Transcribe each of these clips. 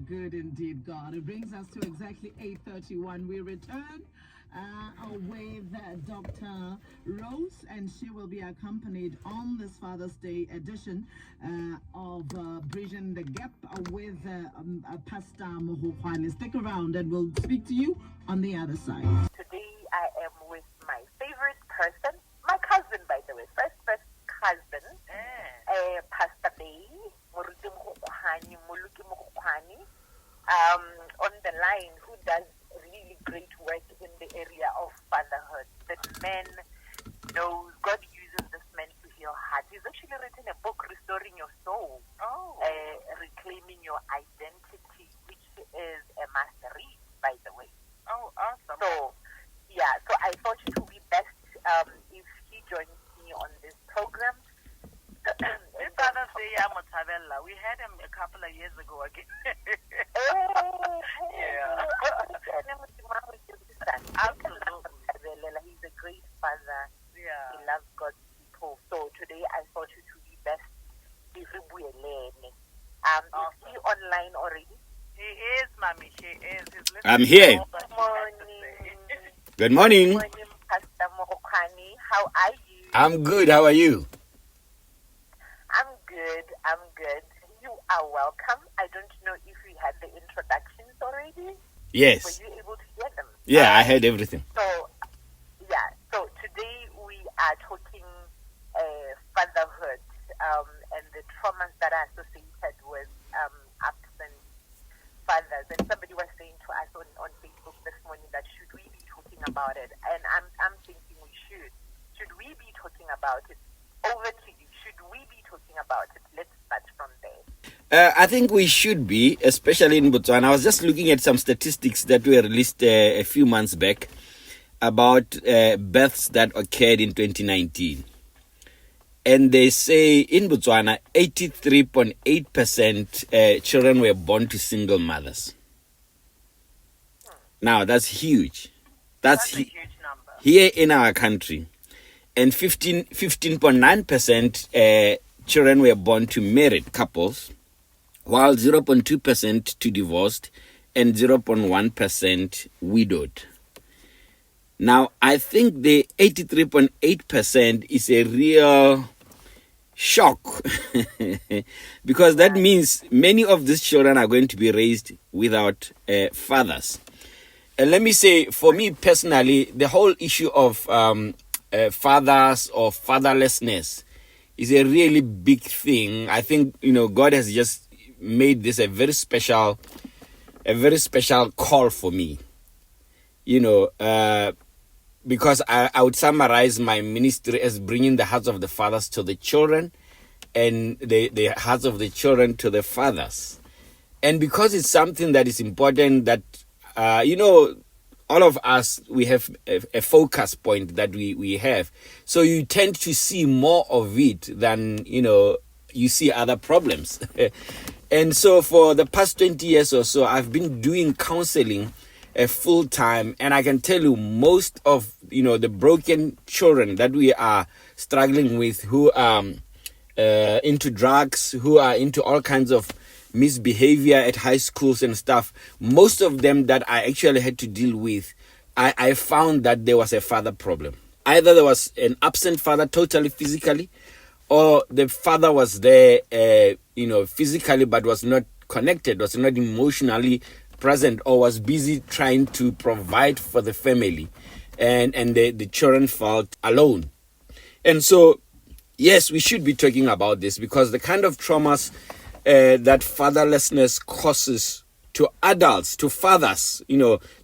good indeed, God. It brings us to exactly 8:31. We return with Dr. Rose, and she will be accompanied on this Father's Day edition of Bridging the Gap with Pastor Mogokgwane. Stick around and we'll speak to you on the other side. Today I am with my favorite person, my cousin, by the way, first cousin, Pastor Bay, Mogokgwane, on the line, who does really great work in the area of fatherhood. The man knows, God uses this man to heal hearts. He's actually written a book, Restoring Your Soul, Reclaiming Your Identity, which is a master read, by the way. Oh, awesome. So I thought it would be best if he joins me on this program. We had him a couple of years ago again. Absolutely. He's a great father. Yeah. He loves God's people. So today I thought it would be best if we Is he online already? He is, Mommy. She is. He's listening. I'm here. Good morning. Good morning. Good morning, Pastor Mogokgwane. How are you? I'm good. How are you? I'm good. You are welcome. I don't know if we had the introductions already. Yes. Were you able to hear them? Yeah, I heard everything. So today we are talking fatherhood and the traumas that are associated with absent fathers. And somebody was saying to us on Facebook this morning that should we be talking about it? And I'm thinking we should. Should we be talking about it? Over to you. Should we be talking about it? Let's start from there. I think we should be, especially in Botswana. I was just looking at some statistics that were released a few months back about births that occurred in 2019. And they say in Botswana, 83.8% children were born to single mothers. Now, that's huge. That's a huge number. Here in our country. And 15.9% children were born to married couples, while 0.2% to divorced and 0.1% widowed. Now, I think the 83.8% is a real shock because that means many of these children are going to be raised without fathers. And let me say, for me personally, the whole issue of fathers or fatherlessness is a really big thing. I think, God has just made this a very special call for me, because I would summarize my ministry as bringing the hearts of the fathers to the children and the hearts of the children to the fathers. And because it's something that is important that, all of us, we have a focus point that we have. So you tend to see more of it than, you see other problems. And so for the past 20 years or so, I've been doing counseling full time. And I can tell you most of, the broken children that we are struggling with, who are into drugs, who are into all kinds of misbehavior at high schools and stuff, most of them that I actually had to deal with, I found that there was a father problem. Either there was an absent father totally physically, or the father was there, physically, but was not connected, was not emotionally present, or was busy trying to provide for the family, and the children felt alone. And so, yes, we should be talking about this because the kind of traumas that fatherlessness causes to adults, to fathers,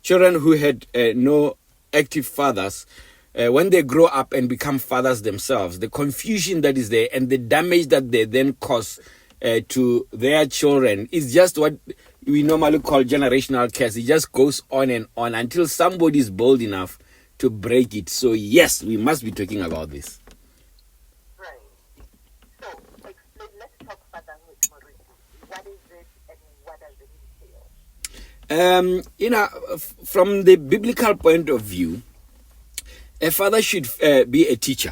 children who had no active fathers, when they grow up and become fathers themselves, the confusion that is there and the damage that they then cause to their children is just what we normally call generational curse. It just goes on and on until somebody is bold enough to break it. So yes, we must be talking about this. From the biblical point of view, a father should be a teacher.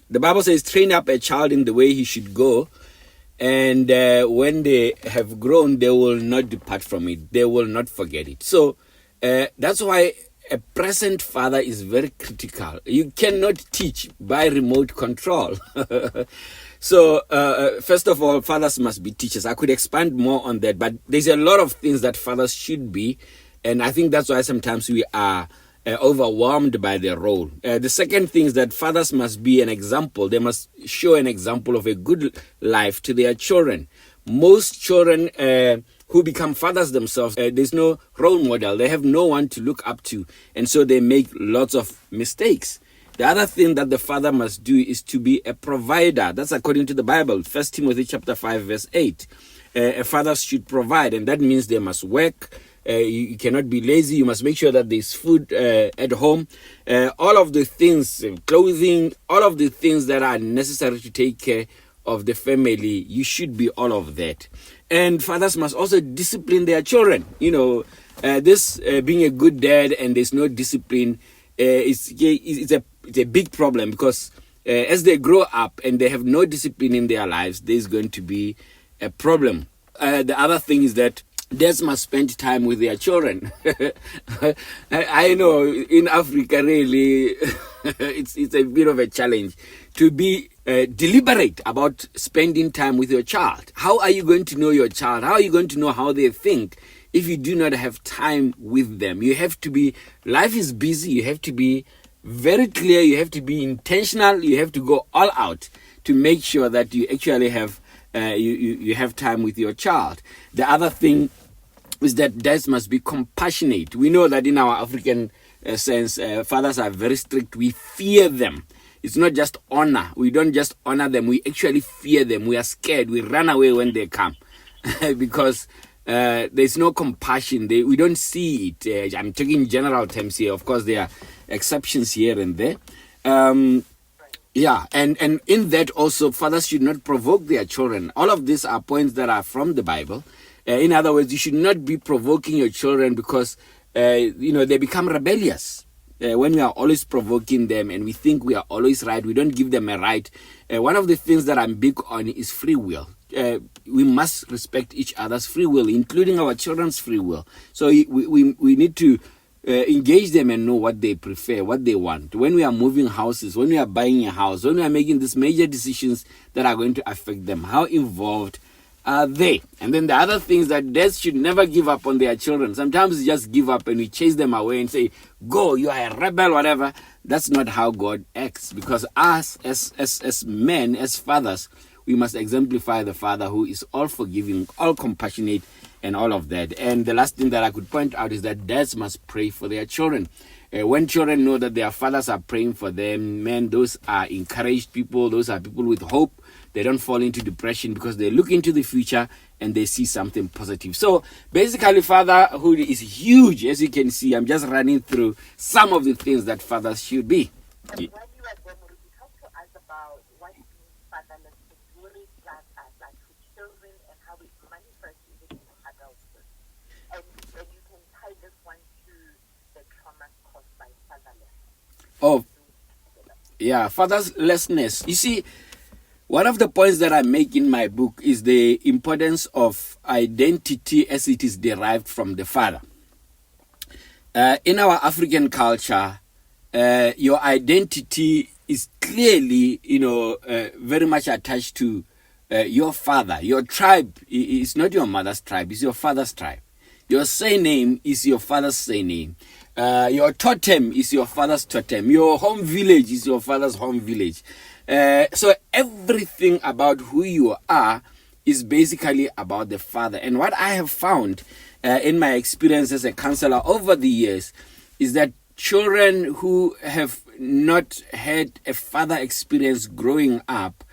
The Bible says, train up a child in the way he should go, And when they have grown, they will not depart from it. They will not forget it. So that's why a present father is very critical. You cannot teach by remote control. So, first of all, fathers must be teachers. I could expand more on that, but there's a lot of things that fathers should be. And I think that's why sometimes we are overwhelmed by their role. The second thing is that fathers must be an example. They must show an example of a good life to their children. Most children who become fathers themselves, there's no role model. They have no one to look up to. And so they make lots of mistakes. The other thing that the father must do is to be a provider. That's according to the Bible. 1 Timothy chapter 5, verse 8. A father should provide, and that means they must work. You cannot be lazy. You must make sure that there's food at home. All of the things, clothing, all of the things that are necessary to take care of the family, you should be all of that. And fathers must also discipline their children. You know, this being a good dad and there's no discipline, it's a big problem, because as they grow up and they have no discipline in their lives, there's going to be a problem. The other thing is that dads must spend time with their children. I know in Africa, really, it's a bit of a challenge to be deliberate about spending time with your child. How are you going to know your child? How are you going to know how they think if you do not have time with them? You have to be, life is busy. You have to be very clear. You have to be intentional. You have to go all out to make sure that you actually have you have time with your child. The other thing is that dads must be compassionate. We know that in our African sense, fathers are very strict. We fear them. It's not just honor. We don't just honor them. We actually fear them. We are scared. We run away when they come because there's no compassion. We don't see it. I'm talking in general terms here. Of course, there are exceptions here and there. Yeah, and in that also, fathers should not provoke their children. All of these are points that are from the Bible. In other words, you should not be provoking your children because, they become rebellious. When we are always provoking them and we think we are always right, we don't give them a right. One of the things that I'm big on is free will. We must respect each other's free will, including our children's free will. So we need to engage them and know what they prefer, what they want. When we are moving houses, when we are buying a house, when we are making these major decisions that are going to affect them, how involved are they? And then the other things that dads should never give up on their children. Sometimes we just give up and we chase them away and say, go, you are a rebel, whatever. That's not how God acts, because us as men, as fathers, we must exemplify the father who is all forgiving, all compassionate, and all of that. And the last thing that I could point out is that dads must pray for their children. When children know that their fathers are praying for them, man, those are encouraged people. Those are people with hope. They don't fall into depression because they look into the future and they see something positive. So basically, fatherhood is huge. As you can see, I'm just running through some of the things that fathers should be. And when you are there, you talk to us about what means fatherlessness really does us, like to children, and how it manifests even in adulthood. And you can tie this one to the trauma caused by fatherlessness. Oh, yeah, fatherlessness. You see, one of the points that I make in my book is the importance of identity as it is derived from the father. In our African culture, your identity is clearly, very much attached to your father. Your tribe is not your mother's tribe, it's your father's tribe. Your surname is your father's surname. Your totem is your father's totem. Your home village is your father's home village. So everything about who you are is basically about the father. And what I have found in my experience as a counselor over the years is that children who have not had a father experience growing up,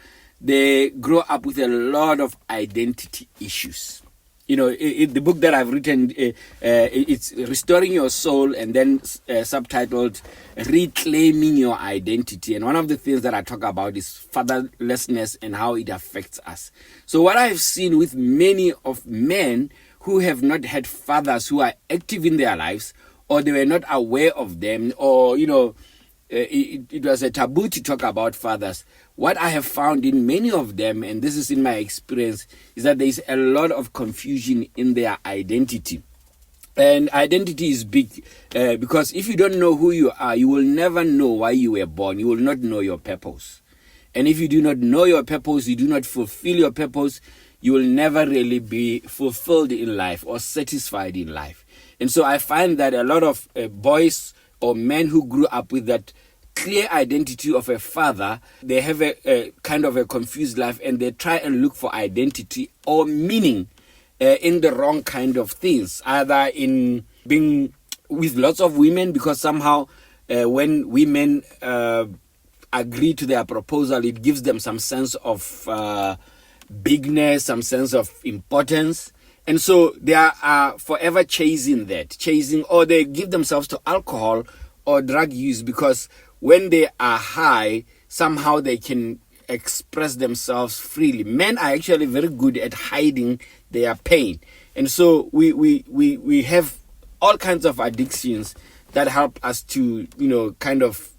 they grow up with a lot of identity issues. The book that I've written, it's Restoring Your Soul, and then subtitled Reclaiming Your Identity. And one of the things that I talk about is fatherlessness and how it affects us. So what I've seen with many of men who have not had fathers who are active in their lives, or they were not aware of them, or, it was a taboo to talk about fathers. What I have found in many of them, and this is in my experience, is that there is a lot of confusion in their identity. And identity is big because if you don't know who you are, you will never know why you were born. You will not know your purpose. And if you do not know your purpose, you do not fulfill your purpose, you will never really be fulfilled in life or satisfied in life. And so I find that a lot of boys or men who grew up with that clear identity of a father, they have a kind of a confused life, and they try and look for identity or meaning in the wrong kind of things, either in being with lots of women, because somehow when women agree to their proposal, it gives them some sense of bigness, some sense of importance. And so they are forever chasing, or they give themselves to alcohol or drug use, because when they are high, somehow they can express themselves freely. Men are actually very good at hiding their pain. And so we have all kinds of addictions that help us to, kind of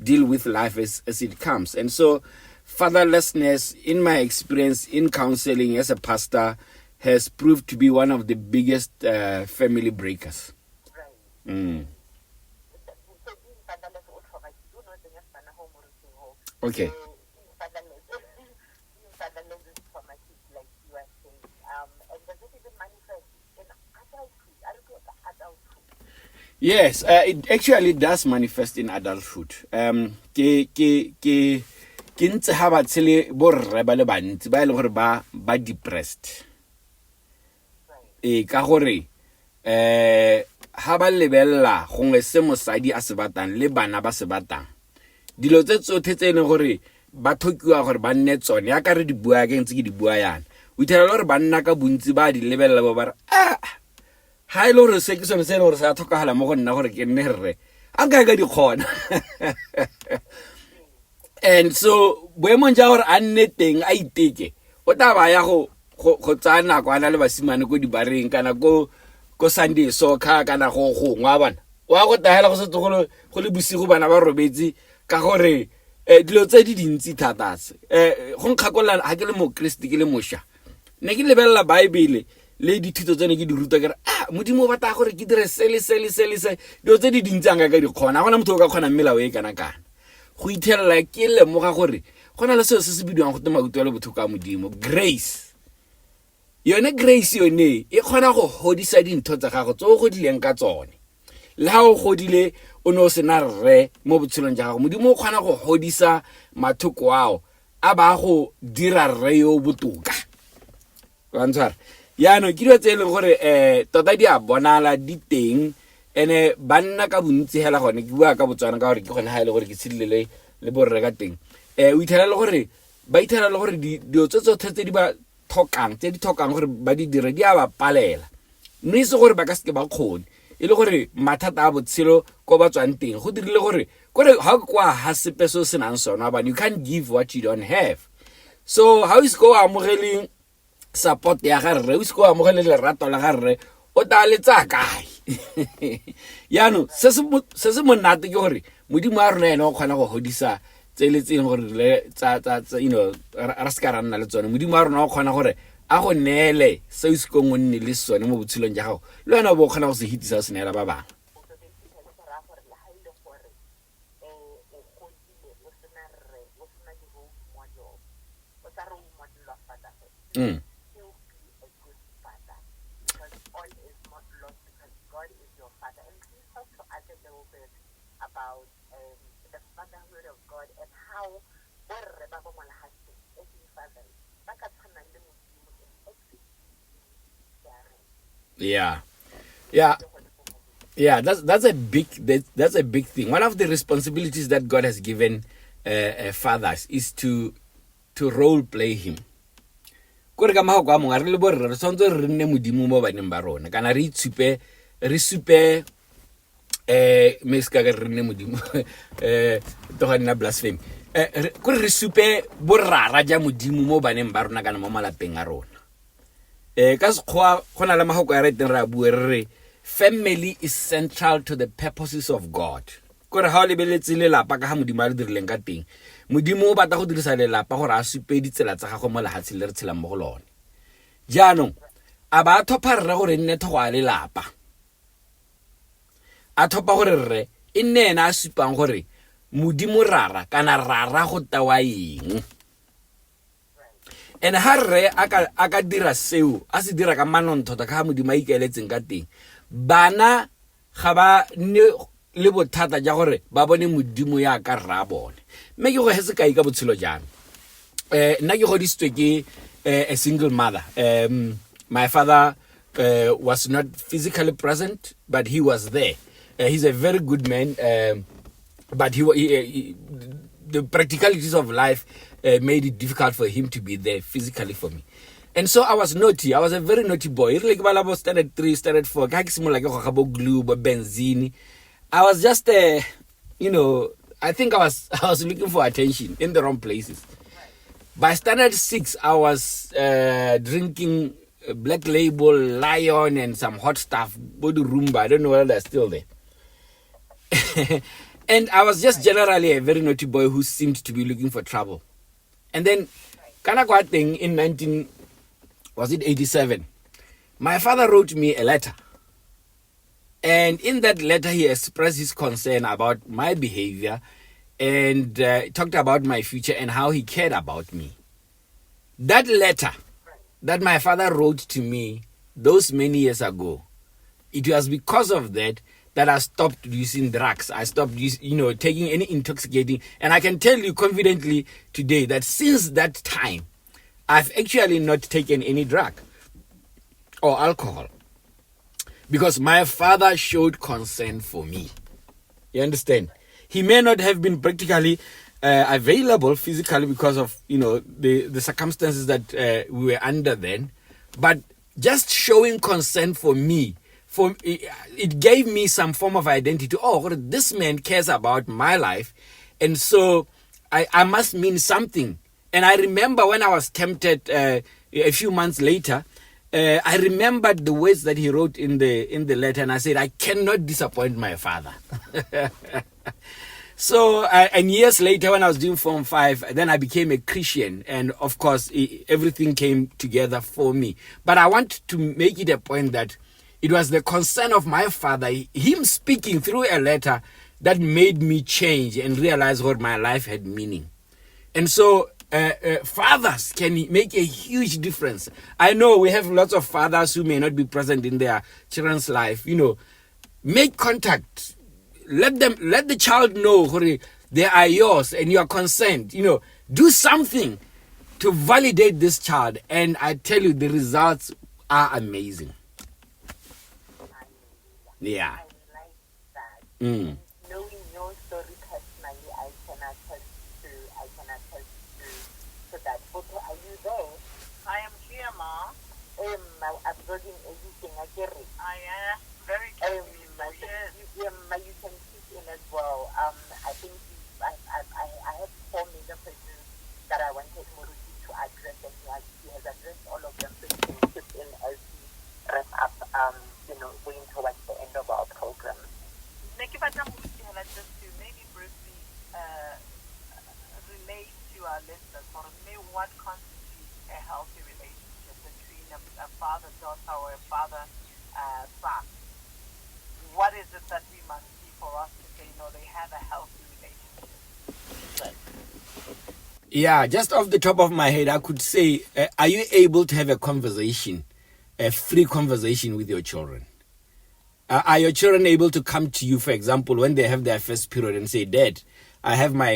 deal with life as it comes. And so fatherlessness, in my experience in counseling as a pastor, has proved to be one of the biggest family breakers. Right. Okay. Yes, it actually does manifest in adulthood. Ke ntse ha ba tshele borre ba le bantsi ba ile gore ba depressed. Ka gore ha ba lebella gongwe se mosadi a se batang le bana ba se batang, dilo tse tsotlhe tse leng gore ba thokiwa gore ba nne tsone ya ka re di bua ke ntse ke di bua yana, o ithala gore ba nna ka bontsi ba di lebella ba re ha ile gore se ke sone se le gore sa thokagala mo go nna gore ke nne rre a ka di khona. And so boemong ja gore a nne teng a iteke o taba ya go tsana kwa na le basimane ko di bareng kana ko Sunday soccer kana go ngwa bana wa go tahela go se tsogolo go le bosigo bana ba robetse ka gore dilo tse di dintsi thatase go nkgakola ha ke le mo Kristi ke le mosha ne ke lebella Bible le dithuto tsene ke di ruta ke re modimo ba ta gore ke dire sele dilo tse di dintsi anga ka di khona gona motho o ka khona mmela we kana go ithella ke le mo ga gore gona le se se bidiwang go tema utwele botho ka modimo, grace. Yone grace yone e khona go hodisa dintho tsa gago tso go dileng ka tsone. Le ha o godile o no se na rre mo botshelong ja gago, modimo o khona go hodisa mathoko ao a ba go dira rre yo botoka. Wa ntshwara ya no ke dilo tse leng gore tota di a bonala di teng, ene banna ka bontsi hela gone ke bua ka botswana ka gore ke gone ha ile gore ke tshilele le borre ka teng. O ithela le gore ba ithela le gore dilo tse di ba thokang gore ba di dire di a ba palela, mme se gore ba ka se ba kgone e le gore mathata a botshelo ko ba tswang teng go dirile gore ha kwa ha sepe so se nang sona ba you can't give what you don't have. So how is go amogeling support ya ga rre, o se go amogele lerato la ga rre o ta le tsa kae. Yano se se monate ke gore modimo a rona ene o khona go hodisa tseletseng gore le tsa ra ska ra nna le tsone. Modimo a rona o khona gore a go neele se o se go nne le sone mo botshelong ja gago, le wena bo khona go se hitisa se neela ba bang. About the fatherhood of God and how Yeah, that's a big thing. One of the responsibilities that God has given fathers is to role play him. Kore ka mago kwa mongare le borre re tsantse re nne modimo mo baneng ba rona kana re supe meska ga re nne modimo to ga nna blasphemy kore re supe borrara ja modimo mo baneng ba rona kana mo malapeng a rona ka sekgwa gona le mago ya re teng ra bua re family is central to the purposes of God. kore ha o lebeletse lelapa ka ha modimo a re dirileng ka teng modimo o batla go dirisa lelapa gore a supe ditsela tsa gago mo lehatsheng le re tshelang mo go lone jaanong a ba thopa rre gore nne thogo a lelapa a thopa gore rre e nne ena a supang gore modimo rara kana rara go tawa eng and ha rre a ka dira seo a se dira ka manonthota ka modimo a ikaeletseng ka teng bana ga ba ne le bothata ja gore ba bone modimo ya ka rra bone mme ke go hetse kai ka botshelo jang nna ke godisitswe ke a single mother. My father was not physically present, but he was there. He's a very good man, but the practicalities of life made it difficult for him to be there physically for me. And so I was naughty. I was a very naughty boy. Like standard 3, standard 4. Glue, benzene. I was just, I think I was looking for attention in the wrong places. By standard 6, I was drinking Black Label, Lion, and some hot stuff. Body Roomba. I don't know whether they're still there. And I was just generally a very naughty boy who seemed to be looking for trouble. And then, thing in 1987, my father wrote me a letter. And in that letter, he expressed his concern about my behavior and talked about my future and how he cared about me. That letter that my father wrote to me those many years ago, it was because of that I stopped using drugs. I stopped taking any intoxicating. And I can tell you confidently today that since that time, I've actually not taken any drug or alcohol because my father showed concern for me. You understand? He may not have been practically available physically because of the circumstances that we were under then, but just showing concern for me, it gave me some form of identity. Oh, this man cares about my life, and so I must mean something. And I remember when I was tempted a few months later, I remembered the words that he wrote in the letter, and I said, I cannot disappoint my father. So, and years later, when I was doing Form 5, then I became a Christian. And of course, everything came together for me. But I want to make it a point that it was the concern of my father, him speaking through a letter, that made me change and realize what my life had meaning. And so, fathers can make a huge difference. I know we have lots of fathers who may not be present in their children's life. Make contact. Let the child know they are yours and you are concerned. Do something to validate this child. And I tell you, the results are amazing. Yeah. I like that. Knowing your story personally, I can attest to that. Photo, are you there? I am here, Ma. I'm getting everything. I get it. I am very curious. Yes. You can sit in as well. I think I have 4 major questions that I wanted Moruti to address, and he has addressed all of them. So you can chip in as we wrap up. Going towards the end of our program. Just to maybe briefly relate to our listeners, or maybe what constitutes a healthy relationship between a father-daughter or a father-son. What is it that we must see for us to say, they have a healthy relationship? Yeah, just off the top of my head, I could say, are you able to have a free conversation with your children? Are your children able to come to you, for example, when they have their first period and say, Dad, I have my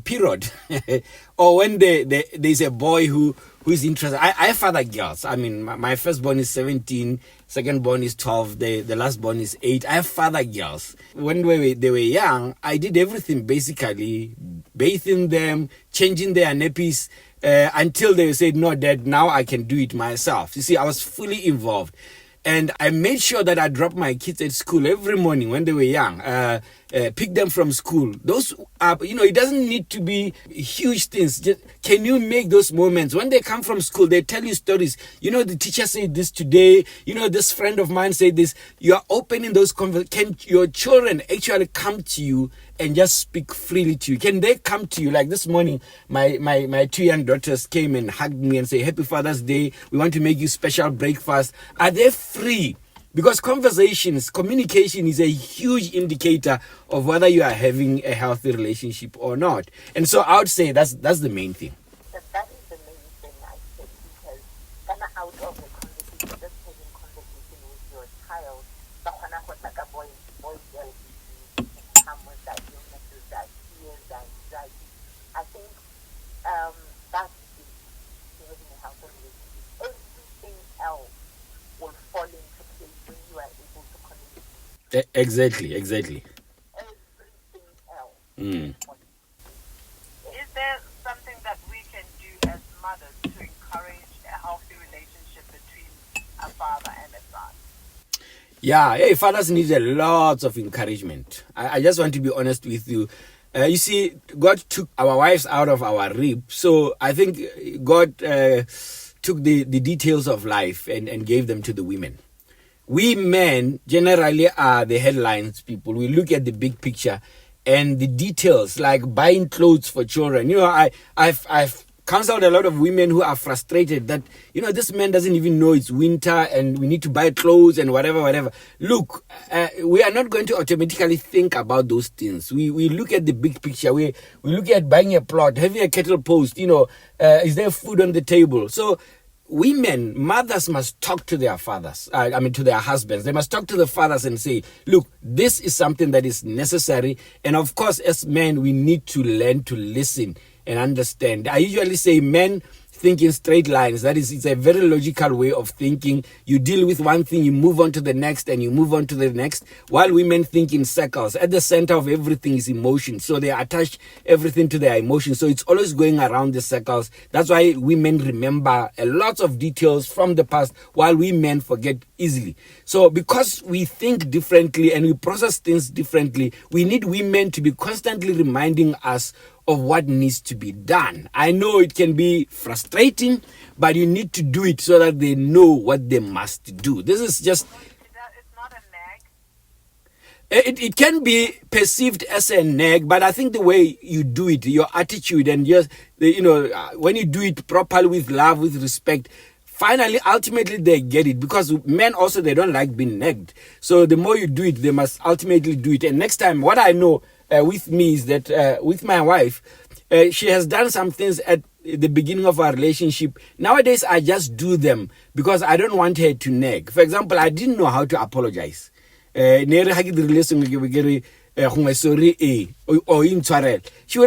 period? Or when there's a boy who is interested. I have father girls. I mean, my firstborn is 17, second born is 12, the last born is 8. I have father girls. When they were young, I did everything basically, bathing them, changing their nappies, until they said, no, Dad, now I can do it myself. You see, I was fully involved. And I made sure that I dropped my kids at school every morning when they were young, pick them from school. Those up. It doesn't need to be huge things. Just, can you make those moments when they come from school? They tell you stories. The teacher said this today. This friend of mine said this. You are opening those conversations. Can your children actually come to you and just speak freely to you? Can they come to you? Like this morning, my 2 young daughters came and hugged me and say, "Happy Father's Day. We want to make you special breakfast." Are they free? Because communication is a huge indicator of whether you are having a healthy relationship or not. And so I would say that's the main thing. That is the main thing, I think, because kind of out of the conversation, just having conversation with your child, come with that illnesses, that fears, that anxiety. I think that's having a healthy relationship. Everything else will fall into place when you are able to communicate. Exactly. Everything else. Is there something that we can do as mothers to encourage a healthy relationship between a father and a son? Yeah, fathers need a lot of encouragement. I just want to be honest with you. You see, God took our wives out of our rib. So I think God took the details of life and gave them to the women. We men generally are the headlines people. We look at the big picture and the details, like buying clothes for children. I've counseled a lot of women who are frustrated that, this man doesn't even know it's winter and we need to buy clothes and whatever. Look, we are not going to automatically think about those things. We look at the big picture. We look at buying a plot, having a kettle post, is there food on the table? So mothers must talk to their fathers, to their husbands. They must talk to the fathers and say, look, this is something that is necessary. And of course, as men, we need to learn to listen and understand. I usually say men think in straight lines. That is, it's a very logical way of thinking. You deal with one thing, you move on to the next, and you move on to the next, while women think in circles. At the center of everything is emotion. So they attach everything to their emotions. So it's always going around the circles. That's why women remember a lot of details from the past, while we men forget easily. So because we think differently and we process things differently, we need women to be constantly reminding us of what needs to be done. I know it can be frustrating, but you need to do it so that they know what they must do. This is just... It's not a nag? It can be perceived as a nag, but I think the way you do it, your attitude, and just, when you do it properly with love, with respect, finally, ultimately, they get it. Because men also, they don't like being nagged. So the more you do it, they must ultimately do it. And next time, what I know with me is that with my wife, she has done some things at the beginning of our relationship. Nowadays, I just do them because I don't want her to nag. For example, I didn't know how to apologize. She would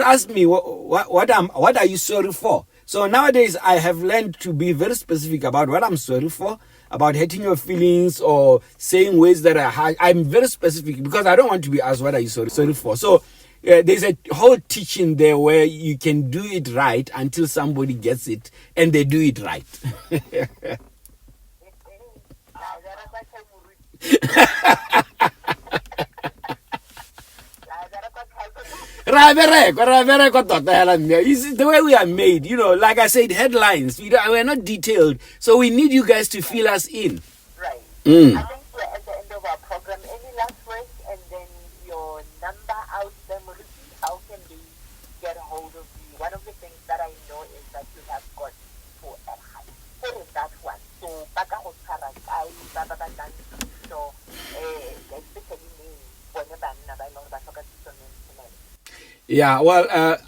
ask me, what are you sorry for? So nowadays, I have learned to be very specific about what I'm sorry for, about hurting your feelings or saying words that are hard. I'm very specific because I don't want to be asked, what are you sorry for? So there's a whole teaching there where you can do it right until somebody gets it and they do it right. You see, the way we are made, like I said, headlines. We're not detailed. So we need you guys to fill us in. Right. I think we're at the end of our program. Any last words and then your number out there, Maruti? How can they get a hold of you? One of the things that I know is that you have got for a high. What is that one? So, yeah, well,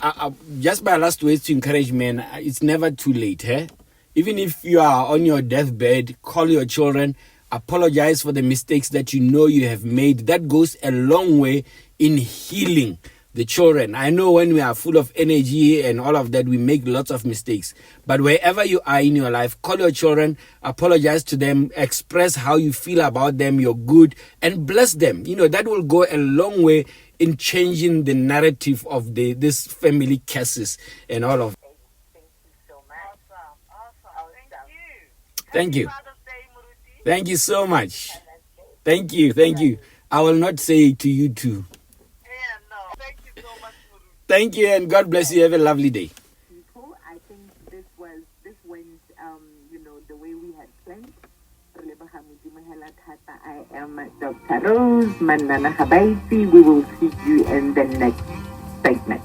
just my last words to encourage men, it's never too late, eh? Even if you are on your deathbed, call your children, apologize for the mistakes that you know you have made. That goes a long way in healing the children. I know when we are full of energy and all of that, we make lots of mistakes. But wherever you are in your life, call your children, apologize to them, express how you feel about them, you're good, and bless them. That will go a long way in changing the narrative of this family cases and all of. Thank you so much. Awesome. Thank you. Father's Day, Muruti. Thank you so much. Thank you. I will not say it to you too. Yeah, no. Thank you so much, Muruti. Thank you, and God bless you. Have a lovely day. People, I think this went, the way we had planned. I am Dr. Rosinah Gabaitse. We will see you in the next segment.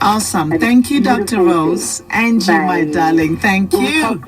Awesome. Thank you, Dr. Rose. Angie, my darling. Thank you.